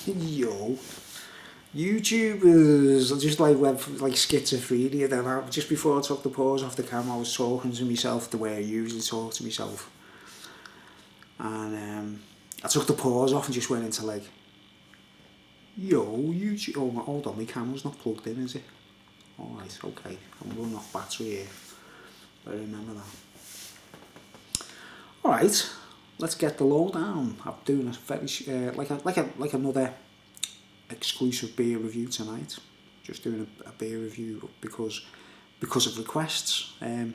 Yo, YouTubers, I just like went like schizophrenia. Then just before I took the pause off the camera, I was talking to myself the way I usually talk to myself, and I took the pause off and just went into like, yo, YouTube. Oh, hold on, my camera's not plugged in, is it? All right, okay, I'm running off battery here. I remember that. All right, let's get the lowdown. I'm doing a very like another exclusive beer review tonight. Just doing a beer review because of requests. You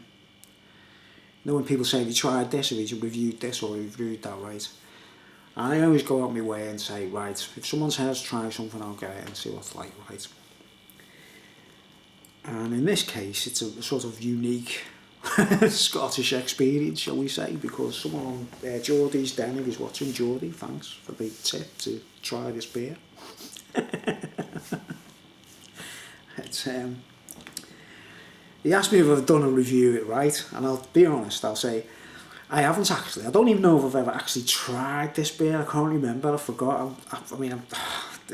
know when people say, have you tried this, or have you reviewed this, or reviewed that, right? And I always go out my way and say, right, if someone says try something, I'll get it and see what it's like, right? And in this case, it's a sort of unique Scottish experience, shall we say, because someone on Geordie's Den, if he's watching, Geordie, thanks for the tip to try this beer. It's he asked me if I've done a review of it, right, and I'll be honest, I'll say I haven't actually. I don't even know if I've ever actually tried this beer. I can't remember. I forgot. I mean,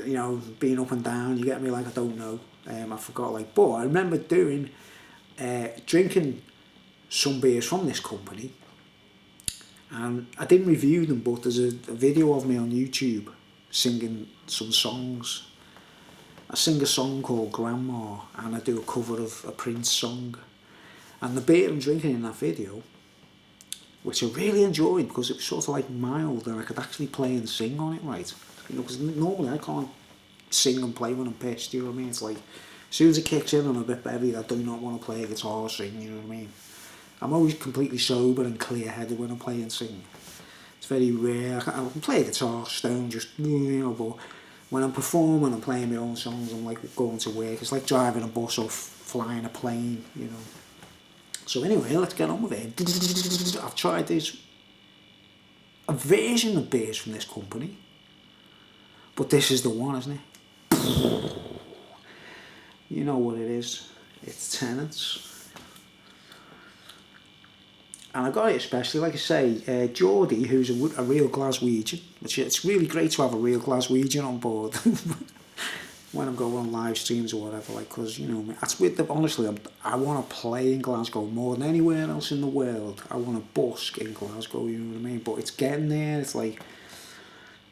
you know, being up and down, you get me, like I don't know. I forgot, like, but I remember drinking some beers from this company, and I didn't review them, but there's a video of me on YouTube singing some songs. I sing a song called Grandma, and I do a cover of a Prince song, and the beer I'm drinking in that video, which I really enjoyed because it was sort of like mild and I could actually play and sing on it, right? You know, because normally I can't sing and play when I'm pissed, you know what I mean? It's like, as soon as it kicks in, I'm a bit heavy, I do not want to play a guitar or sing, you know what I mean? I'm always completely sober and clear-headed when I play and sing. It's very rare. I can play a guitar, stone, just, you know, but when I'm performing and playing my own songs, I'm like going to work. It's like driving a bus or flying a plane, you know. So anyway, let's get on with it. I've tried a version of beers from this company, but this is the one, isn't it? You know what it is. It's Tennents. And I got it especially, like I say, Geordie, who's a real Glaswegian, which it's really great to have a real Glaswegian on board when I'm going on live streams or whatever, like, because, you know, that's with the, honestly, I want to play in Glasgow more than anywhere else in the world. I want to busk in Glasgow, you know what I mean? But it's getting there. It's like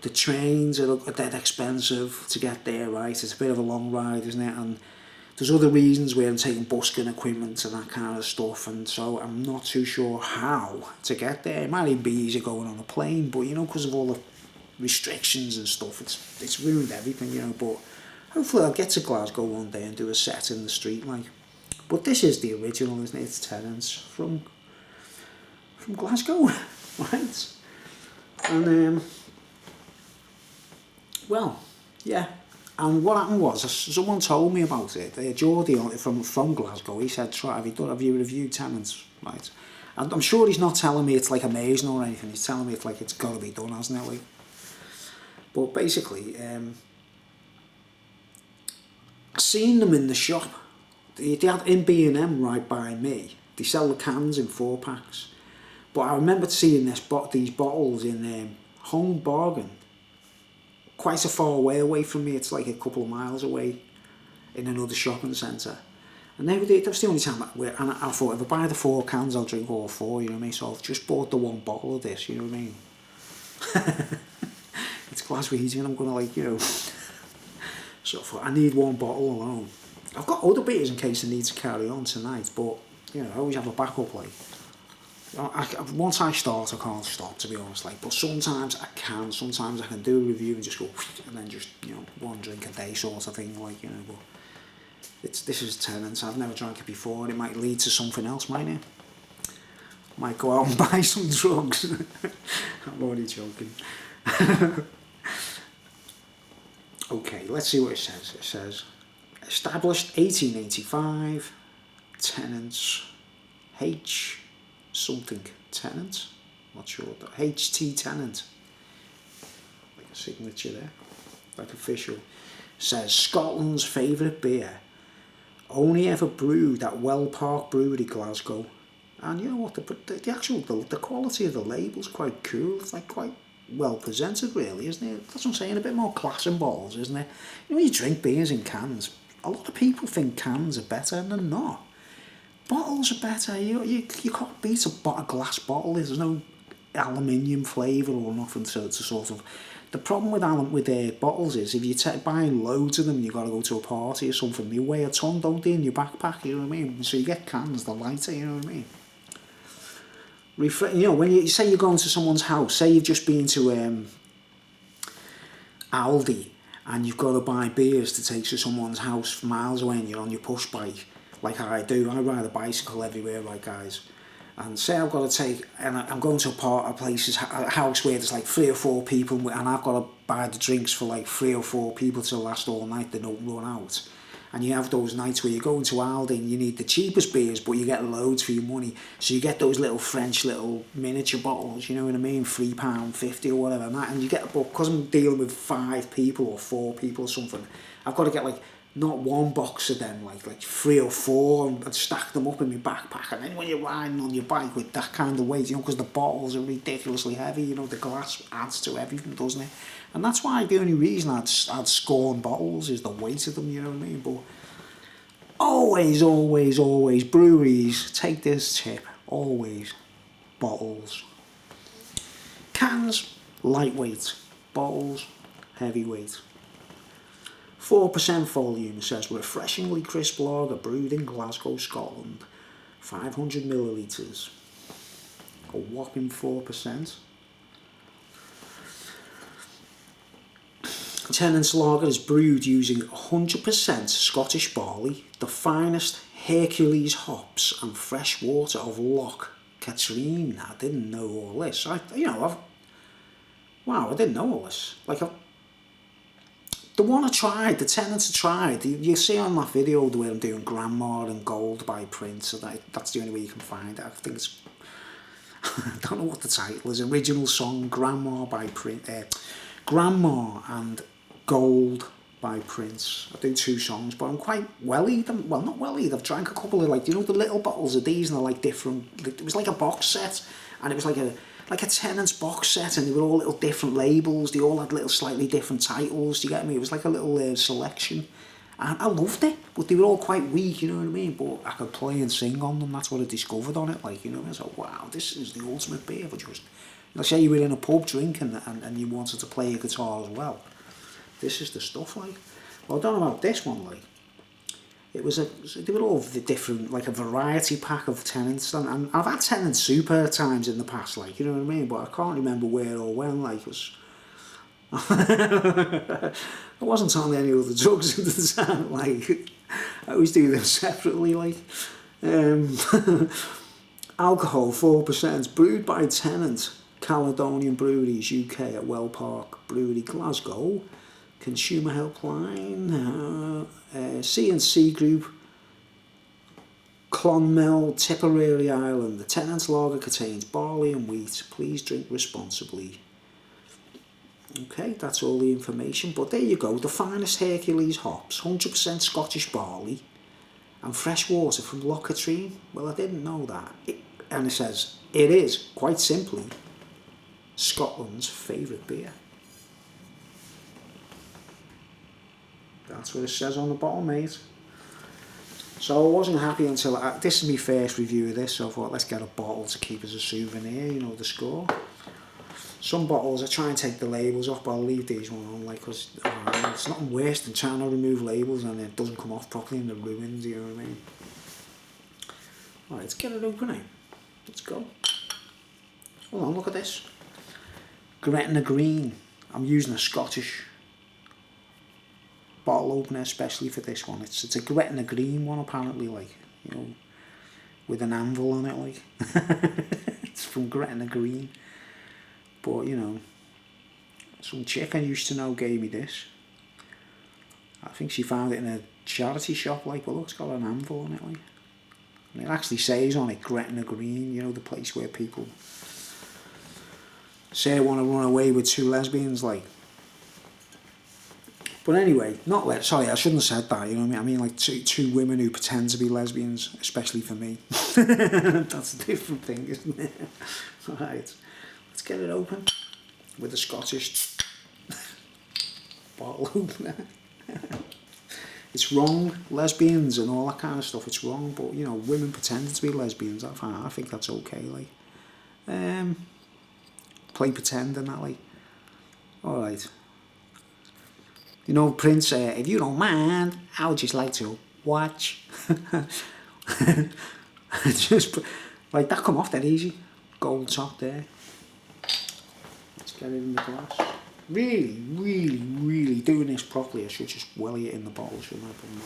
the trains are dead expensive to get there, right? It's a bit of a long ride, isn't it? And there's other reasons where I'm taking busking equipment and that kind of stuff, and so I'm not too sure how to get there. It might even be easier going on a plane, but, you know, because of all the restrictions and stuff, it's ruined everything, you know. But hopefully I'll get to Glasgow one day and do a set in the street, like. But this is the original, isn't it? It's Tennents from Glasgow, right? And well, yeah. And what happened was, someone told me about it. Geordie from Glasgow, he said, have you reviewed Tennents? Right. And I'm sure he's not telling me it's like amazing or anything. He's telling me it's like it's got to be done, hasn't it? Like. But basically, seen them in the shop. They had in B&M right by me. They sell the cans in 4-packs. But I remember seeing these bottles in Home Bargain, quite a far away from me. It's like a couple of miles away in another shopping centre. And that was the only time and I thought, if I buy the 4 cans, I'll drink all 4, you know what I mean? So I've just bought the 1 bottle of this, you know what I mean? It's Glaswegian, I'm going to, like, you know. So I thought, I need 1 bottle alone. I've got other beers in case I need to carry on tonight, but, you know, I always have a backup, like. Once I start, I can't stop, to be honest, like. But sometimes I can. Sometimes I can do a review and just go, and then just, you know, 1 drink a day sort of thing, like, you know. But this is Tennents. I've never drank it before, and it might lead to something else, mightn't it? Might go out and buy some drugs. I'm only joking. Okay, let's see what it says. It says, established 1885, Tennents, H something Tennant, not sure what that, HT Tennant, like a signature there, like official. Says Scotland's favourite beer, only ever brewed at Well Park Brewery, Glasgow. And you know what, the quality of the label's quite cool. It's like quite well presented, really, isn't it? That's what I'm saying, a bit more class in bottles, isn't it? You know, when you drink beers in cans, a lot of people think cans are better, and they're not. Bottles are better. You can't beat a glass bottle. There's no aluminium flavour or nothing to sort of... The problem with bottles is if you're buying loads of them, you've got to go to a party or something, you weigh a ton, don't they, in your backpack, you know what I mean? So you get cans, they're lighter, you know what I mean? You know, when you say you're going to someone's house, say you've just been to Aldi and you've got to buy beers to take to someone's house miles away and you're on your push bike, like I do. I ride a bicycle everywhere, right, guys? And say I've got to take, and I'm going to a house where there's like 3 or 4 people, and I've got to buy the drinks for like 3 or 4 people to last all night, they don't run out. And you have those nights where you go into Aldi and you need the cheapest beers, but you get loads for your money. So you get those little French little miniature bottles, you know what I mean, £3.50 or whatever. And you get, but because I'm dealing with 5 people or 4 people or something, I've got to get like not one box of them, like 3 or 4, and stack them up in my backpack. And then when you're riding on your bike with that kind of weight, you know, because the bottles are ridiculously heavy, you know, the glass adds to everything, doesn't it? And that's why the only reason I'd scorn bottles is the weight of them, you know what I mean? But always, always, always, breweries, take this tip, always, bottles. Cans, lightweight. Bottles, heavyweight. 4% volume, says refreshingly crisp lager brewed in Glasgow, Scotland. 500 millilitres. A whopping 4%. Tennents lager is brewed using 100% Scottish barley, the finest Hercules hops, and fresh water of Loch Katrine. I didn't know all this. I didn't know all this. The one I tried, the Tennents I tried, you see on that video where I'm doing Grandma and Gold by Prince, so that's the only way you can find it. I think it's, I don't know what the title is, original song, Grandma by Prince, Grandma and Gold by Prince. I do 2 songs, but I'm quite well-eed. Well, not well-eed, I've drank a couple of, you know, the little bottles of these, and they're like different, it was like a box set, and it was like a Tennent's box set, and they were all little different labels, they all had little slightly different titles, do you get me? It was like a little selection, and I loved it, but they were all quite weak, you know what I mean? But I could play and sing on them, that's what I discovered on it, you know, I was like, wow, this is the ultimate beer for just, say you were in a pub drinking and you wanted to play a guitar as well. This is the stuff, Well, I don't know about this one, It was they were all different, a variety pack of Tennents, and I've had Tennent Super times in the past, you know what I mean, but I can't remember where or when, it was... I wasn't on any other drugs at the time, I always do them separately, Alcohol, 4%, brewed by Tennent, Caledonian Breweries, UK, at Well Park Brewery, Glasgow. Consumer Helpline, C&C Group, Clonmel, Tipperary, Ireland. The Tennent's lager contains barley and wheat. Please drink responsibly. Okay, that's all the information. But there you go. The finest Hercules hops, 100% Scottish barley, and fresh water from Loch Katrine. Well, I didn't know that. And it says, it is, quite simply, Scotland's favourite beer. That's what it says on the bottle, mate. So I wasn't happy until... this is my first review of this, so I thought, let's get a bottle to keep as a souvenir, you know, the score. Some bottles, I try and take the labels off, but I'll leave these one on, because it's nothing worse than trying to remove labels and it doesn't come off properly and they're ruined, you know what I mean? Alright, let's get it opening. Let's go. Hold on, look at this. Gretna Green. I'm using a Scottish bottle opener especially for this one. It's a Gretna Green one apparently, you know, with an anvil on it, It's from Gretna Green. But, you know, some chick I used to know gave me this. I think she found it in a charity shop, but look, it's got an anvil on it, And it actually says on it Gretna Green, you know, the place where people say I want to run away with 2 lesbians, But anyway, sorry, I shouldn't have said that, you know what I mean? I mean, two women who pretend to be lesbians, especially for me. That's a different thing, isn't it? Alright, let's get it open. with a Scottish bottle opener. It's wrong, lesbians and all that kind of stuff, it's wrong, but you know, women pretending to be lesbians, I think that's okay, like. Play pretend and that, like. Alright. You know, Prince, if you don't mind, I would just like to watch. Just, like, that come off that easy. Gold top there. Let's get it in the glass. Really, really, really doing this properly. I should just welly it in the bottle, shouldn't I? But no,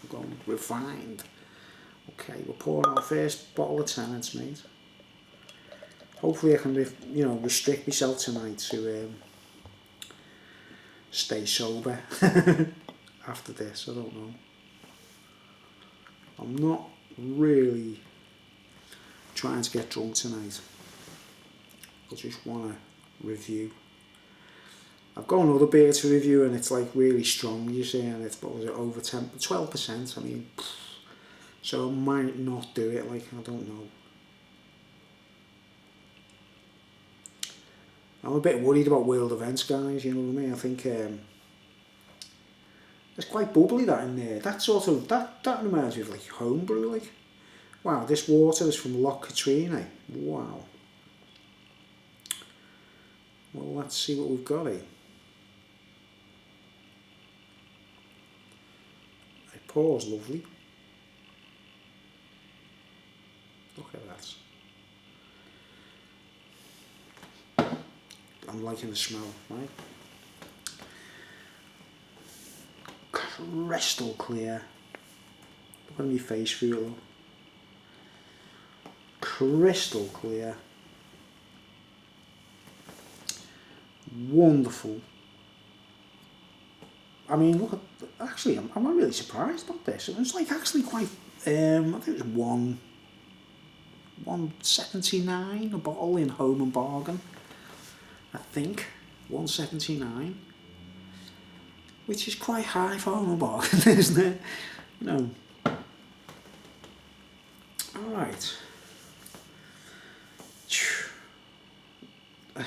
I'm going refined. Okay, we're pouring our first bottle of Tennents, mate. Hopefully I can, you know, restrict myself tonight to stay sober after this. I don't know. I'm not really trying to get drunk tonight. I just want to review. I've got another beer to review and it's like really strong, you see, and it's, what was it, over 12%, I mean, so I might not do it, like, I don't know. I'm a bit worried about world events, guys, you know what I mean? I think it's quite bubbly, that in there. That sort of, that reminds me of like homebrew, like. Wow, this water is from Loch Katrine, eh? Wow. Well, let's see what we've got, eh? It pours lovely. Look at that. I'm liking the smell, right? Crystal clear. Look at my face for you. Crystal clear. Wonderful. I mean, look at, actually, I'm really surprised about this. It was like actually quite, I think it was $1.79 a bottle in Home and Bargain. I think $1.79, which is quite high for Home and Bargain, isn't it? No. All right.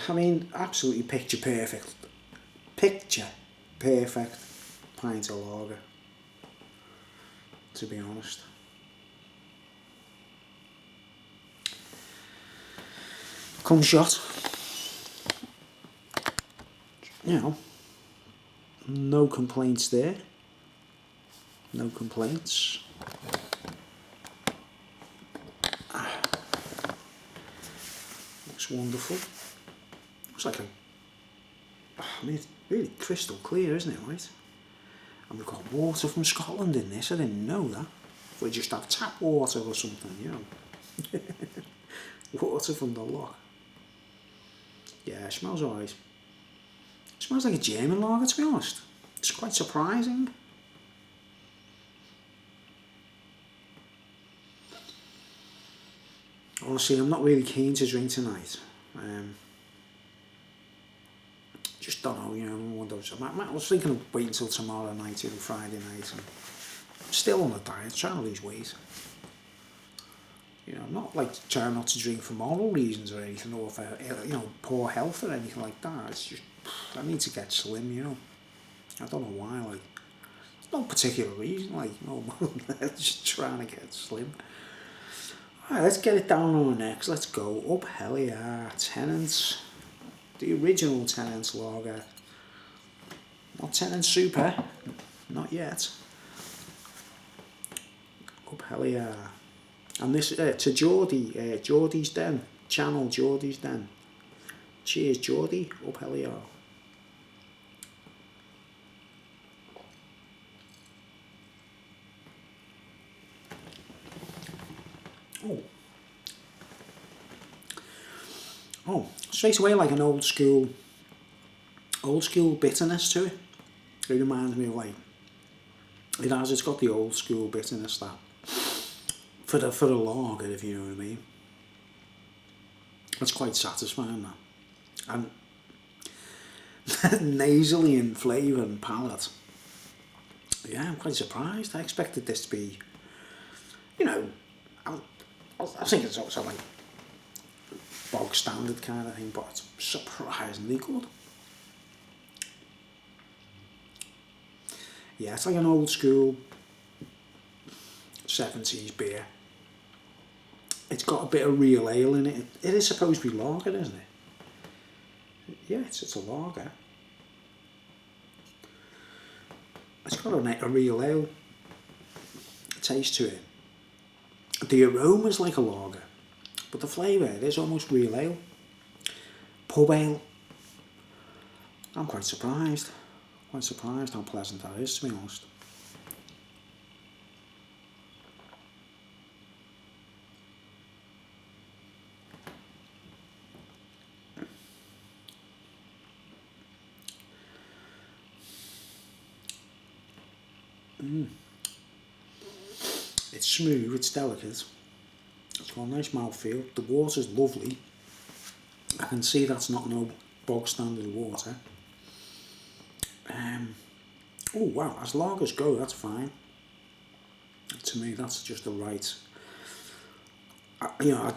I mean, absolutely picture perfect pint of lager, to be honest. Come shot. You know, no complaints there. No complaints. Looks wonderful. Looks like I mean, it's really crystal clear, isn't it, right? And we've got water from Scotland in this. I didn't know that. We just have tap water or something, you know. Water from the loch. Yeah, it smells alright. It smells like a German lager, to be honest. It's quite surprising. Honestly, I'm not really keen to drink tonight. Just don't know, you know, one of those. I was thinking of waiting until tomorrow night, you know, Friday night, and I'm still on a diet, trying to lose weight. You know, I'm not like trying not to drink for moral reasons or anything, or for, you know, poor health or anything like that. It's just, I need to get slim, you know. I don't know why, like, no particular reason, like, no, just trying to get slim. Alright, let's get it down on our necks, let's go. Up hell yeah, Tennents. The original Tennents lager. Not Tennents Super, not yet. Up hell yeah. And this, to Geordie, Geordie's Den, channel Geordie's Den. Cheers Geordie, up hell yeah. Oh, straight away like an old school bitterness to it. It reminds me of like, it's got the old school bitterness that, for the lager, if you know what I mean. It's quite satisfying, that. And nasally in flavour and palate. Yeah, I'm quite surprised. I expected this to be, you know, I was thinking it's also like bog standard kind of thing, but it's surprisingly good. Yeah, it's like an old school 70s beer. It's got a bit of real ale in it. It is supposed to be lager, isn't it? Yeah, it's a lager. It's got a real ale taste to it. The aroma's like a lager, but the flavour is almost real ale. Pub ale. I'm quite surprised. Quite surprised how pleasant that is, to be honest. It's smooth, it's delicate. It's got a nice mouthfeel. The water's lovely. I can see that's not no bog standard water. Oh wow, as lagers go, that's fine. To me, that's just the right. Yeah.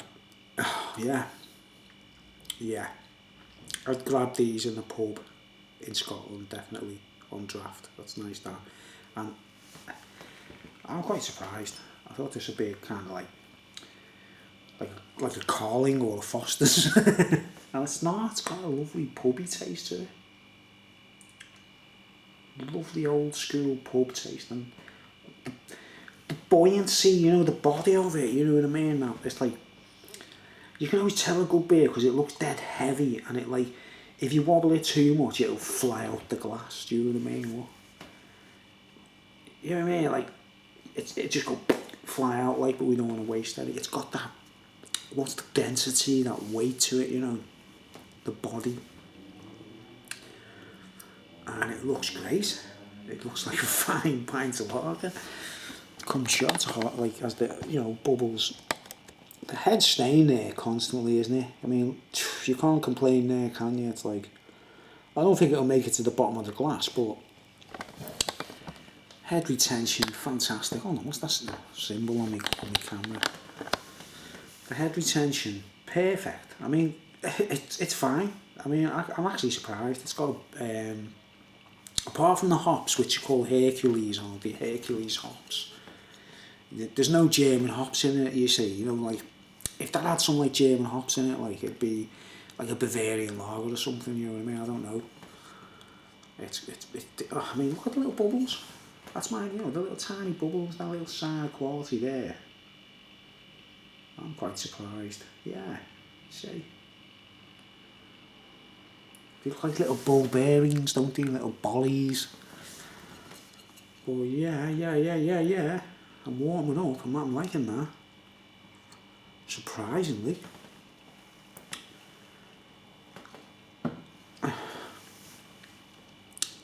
I'd grab these in the pub in Scotland, definitely on draft. That's nice, that. And I'm quite surprised. I thought this would be kind of like a Carling or a Foster's, and it's not. It's got a lovely pubby taste to it. Lovely old school pub taste, and the buoyancy, you know, the body of it. You know what I mean? Now it's like you can always tell a good beer because it looks dead heavy, and it like if you wobble it too much, it'll fly out the glass. Do you know what I mean? What? You know what I mean? Like it just go fly out like, but we don't want to waste it. It's got that. What's the density, that weight to it? You know, the body. And it looks great. It looks like a fine pint of lager. Comes shot hot, like as the bubbles. The head's staying there constantly, isn't it? I mean, you can't complain there, can you? It's like I don't think it'll make it to the bottom of the glass, but head retention, fantastic. Oh no, what's that symbol on my camera? The head retention, perfect. I mean, it's fine. I mean, I'm actually surprised. It's got apart from the hops, which are called Hercules, or the Hercules hops, there's no German hops in it, you see. You know, like, if that had some, like, German hops in it, like, it'd be like a Bavarian lager or something, you know what I mean? I don't know. I mean, look at the little bubbles. That's mine, you know, the little tiny bubbles, that little side quality there. I'm quite surprised. Yeah, see. They look like little ball bearings, don't they? Little bollies. Oh yeah. I'm warming up. I'm liking that. Surprisingly.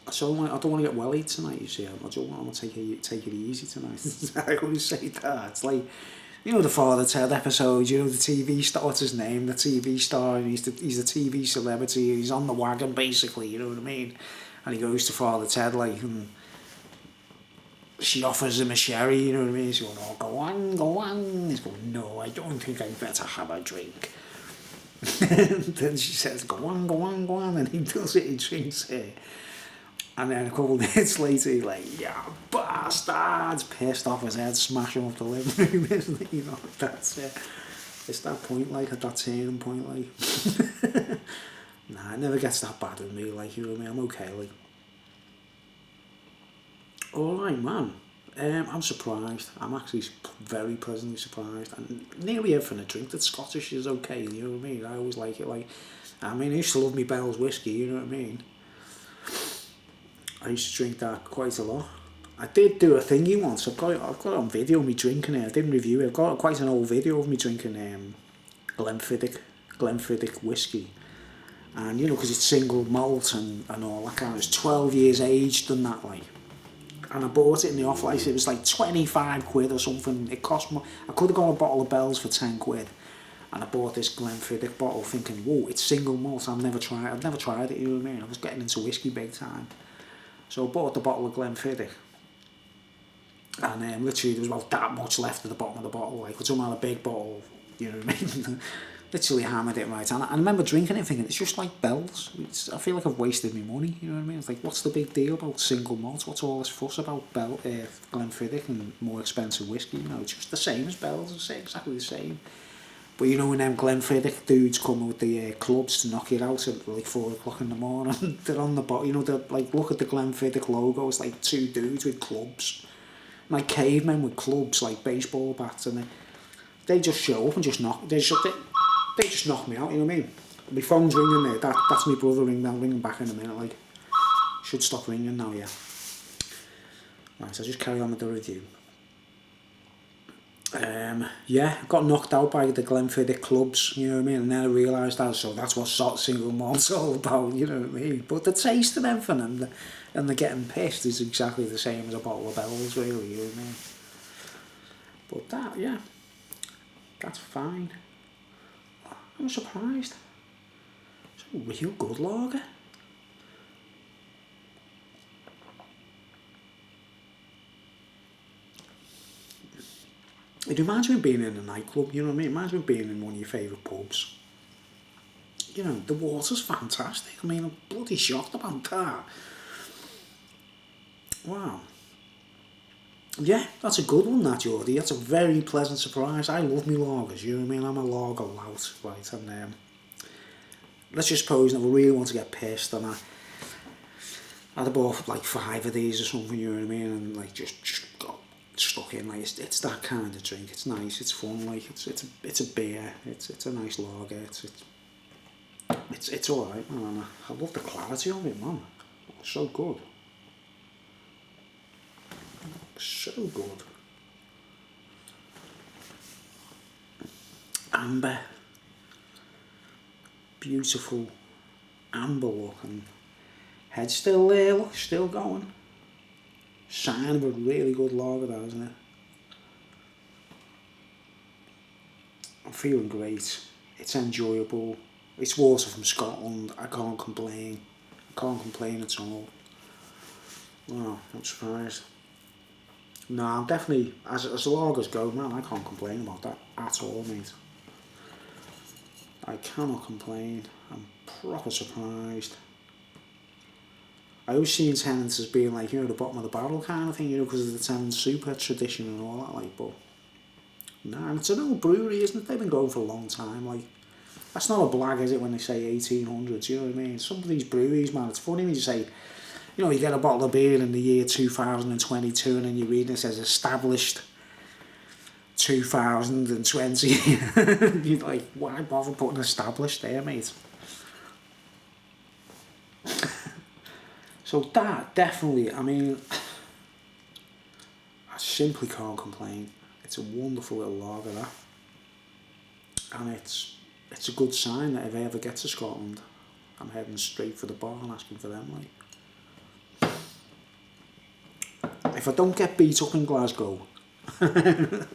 So I don't want to get wellied tonight, you see. I don't want to take it easy tonight. I always say that. It's like, you know, the Father Ted episode, you know, the TV star, what's his name? The TV star, and he's a TV celebrity, and he's on the wagon, basically, you know what I mean? And he goes to Father Ted, like, and she offers him a sherry, you know what I mean? He's going, oh, go on. He's going, no, I don't think I better have a drink. And then she says, go on, and he does it, he drinks it. And then a couple of minutes later, he's like, yeah, bastards, pissed off his head, smashing up the living room, isn't it? You know, that's it. It's that point, like, at that turning point, like. Nah, it never gets that bad with me, like, you know what I mean? I'm okay, like. Alright, man. I'm surprised. I'm actually very pleasantly surprised. And nearly everything I drink that's Scottish is okay, you know what I mean? I always like it, like. I mean, I used to love me Bell's whiskey, you know what I mean? I used to drink that quite a lot. I did do a thingy once. I've got it on video of me drinking it. I didn't review it. I've got quite an old video of me drinking Glenfiddich whiskey. And, you know, because it's single malt and all that kind of. It's 12 years aged and that, like. And I bought it in the off license. It was like 25 quid or something. It cost more. I could have got a bottle of Bell's for 10 quid. And I bought this Glenfiddich bottle thinking, whoa, it's single malt. I'd never tried it, you know what I mean? I was getting into whiskey big time. So I bought the bottle of Glenfiddich. And literally there was about that much left at the bottom of the bottle. Like, we're talking about a big bottle, you know what I mean? literally hammered it right. And I remember drinking it thinking, it's just like bells. I feel like I've wasted my money, you know what I mean? It's like, what's the big deal about single malt? What's all this fuss about Glenfiddich and more expensive whiskey? You know, it's just the same as bells, it's exactly the same. But you know when them Glenfiddich dudes come with the clubs to knock it out at like 4 o'clock in the morning, they're on the bottom, you know, they're like, look at the Glenfiddich logo, it's like 2 dudes with clubs. Like cavemen with clubs, like baseball bats, and they just show up and just knock, they just knock me out, you know what I mean? My phone's ringing there, that's my brother ringing, I'll ring him back in a minute, like, should stop ringing now, yeah. Right, so I'll just carry on with the review. Yeah, got knocked out by the Glenfiddich clubs, you know what I mean, and then I realised that, so that's what single malt's all about, you know what I mean, but the taste and everything, and the getting pissed is exactly the same as a bottle of bells, really, you know what I mean, but that, yeah, that's fine. I'm surprised. It's a real good lager. It reminds me of being in a nightclub, you know what I mean? It reminds me of being in one of your favourite pubs. You know, the water's fantastic. I mean, I'm bloody shocked about that. Wow. Yeah, that's a good one, that, Geordie. That's a very pleasant surprise. I love me lagers, you know what I mean? I'm a lager lout, right? And let's just suppose that I really want to get pissed, and I'd have bought like 5 of these or something, you know what I mean? And like just got stuck in, like it's that kind of drink. It's nice, it's fun, like it's a beer, it's a nice lager, it's alright, man. I love the clarity of it, man. It's so good. So good. Amber. Beautiful amber look, and head still there, look, still going. Sign of a really good lager, that, isn't it? I'm feeling great. It's enjoyable. It's water from Scotland. I can't complain. I can't complain at all. Wow, I'm surprised. No, I'm definitely, as lagers go, man, I can't complain about that at all, mate. I cannot complain. I'm proper surprised. I always seen Tennents as being like, you know, the bottom of the barrel kind of thing, you know, because of the Tennents super tradition and all that, like, but nah, and it's an old brewery, isn't it? They've been going for a long time, like, that's not a blag, is it, when they say 1800s, you know what I mean? Some of these breweries, man, it's funny when you say, you know, you get a bottle of beer in the year 2022 and then you read it says established 2020. You're like, why bother putting established there, mate? So that, definitely, I mean, I simply can't complain. It's a wonderful little lager, that. And it's a good sign that if I ever get to Scotland, I'm heading straight for the bar and asking for them, like. If I don't get beat up in Glasgow, I've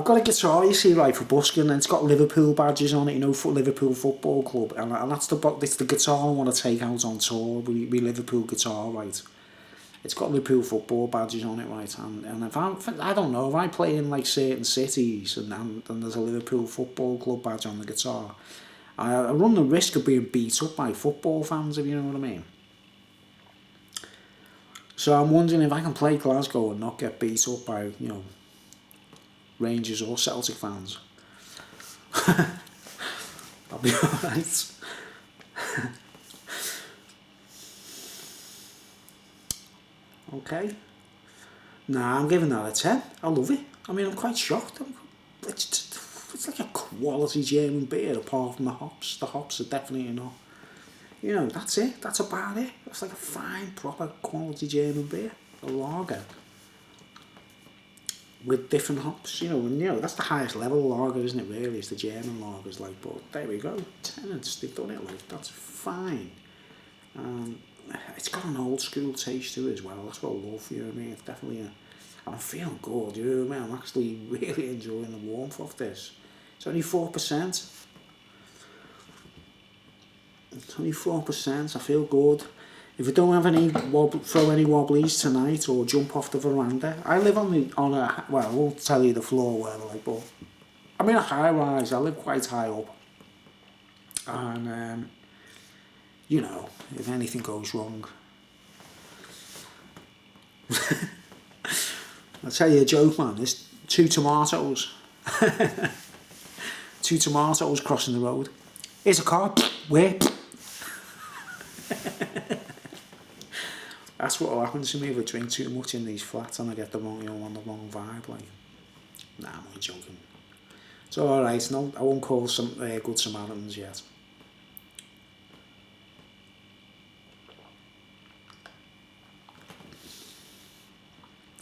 got a guitar, you see, right, for busking, and it's got Liverpool badges on it, you know, for Liverpool Football Club, and it's the guitar I want to take out on tour, with Liverpool guitar, right. It's got Liverpool football badges on it, right, and if I don't know, if I play in like certain cities and there's a Liverpool Football Club badge on the guitar, I run the risk of being beat up by football fans, if you know what I mean. So I'm wondering if I can play Glasgow and not get beat up by, you know, Rangers or Celtic fans. I'll be alright. Okay. Nah, I'm giving that a 10. I love it. I mean, I'm quite shocked. It's like a quality German beer, apart from the hops. The hops are definitely not. You know, that's it. That's about it. It's like a fine, proper quality German beer. A lager. With different hops, you know, and you know, that's the highest level lager, isn't it, really? It's the German lagers, like, but there we go. Tennents, they've done it, like, that's fine. It's got an old school taste to it as well. That's what I love, you know what I mean? It's definitely I'm feeling good, you know what I mean? I'm actually really enjoying the warmth of this. It's only 4%. It's only 4%. I feel good. If I don't have any throw any wobblies tonight or jump off the veranda, I live on a, well, I won't tell you the floor where, like, but I'm in a high rise, I live quite high up. And, you know, if anything goes wrong. I'll tell you a joke, man. There's 2 tomatoes. 2 tomatoes crossing the road. Here's a car. Where? That's what will happen to me if I drink too much in these flats and I get the wrong, you know, on the wrong vibe. Like, nah, I'm only joking. It's all right. No, I won't call some good Samaritans yet.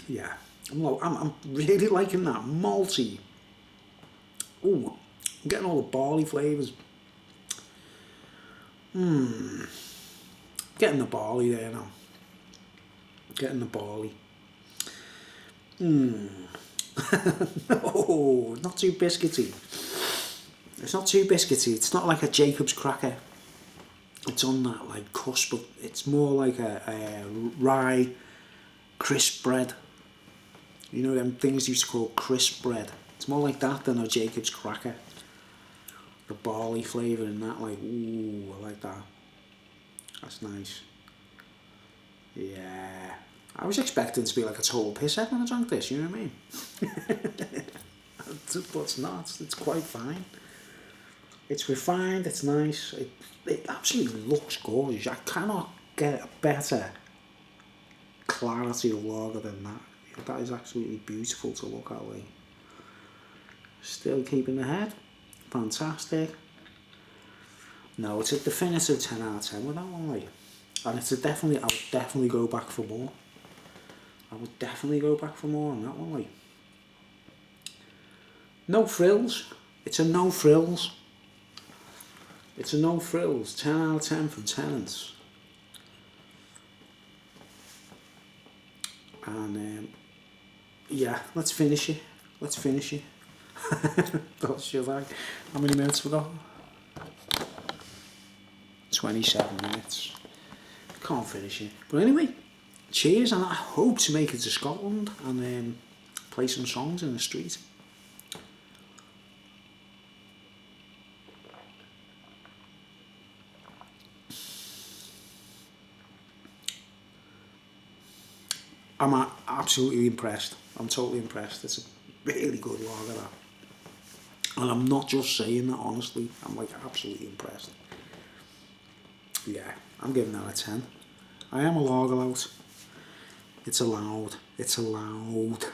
Yeah, I'm really liking that malty. Ooh, I'm getting all the barley flavours. Getting the barley there now. Getting the barley. No, not too biscuity. It's not too biscuity. It's not like a Jacob's cracker. It's on that like cusp, but it's more like a rye crisp bread. You know them things used to call crisp bread. It's more like that than a Jacob's cracker. The barley flavour and that, like, ooh, I like that. That's nice. Yeah. I was expecting to be like a total pisshead when I drank this, you know what I mean? But it's not. It's quite fine. It's refined, it's nice. It absolutely looks gorgeous. I cannot get a better clarity of lager than that. That is absolutely beautiful to look at. Like. Still keeping the head. Fantastic. No, it's a definitive 10 out of 10 with that one, like. And it's a definitely, I would definitely go back for more. I would definitely go back for more on that one, like. No frills. It's a no frills. It's a no frills. 10 out of 10 from Tennents. And yeah, let's finish it. Let's finish it. Don't should I? How many minutes we got? 27 minutes. Can't finish it. But anyway, cheers, and I hope to make it to Scotland and play some songs in the street. I'm absolutely impressed. I'm totally impressed. It's a really good lager, that. And I'm not just saying that, honestly. I'm like absolutely impressed. Yeah, I'm giving that a 10. I am a lager out. It's allowed. It's allowed.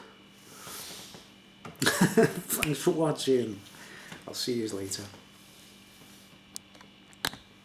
Thanks for watching. I'll see you later.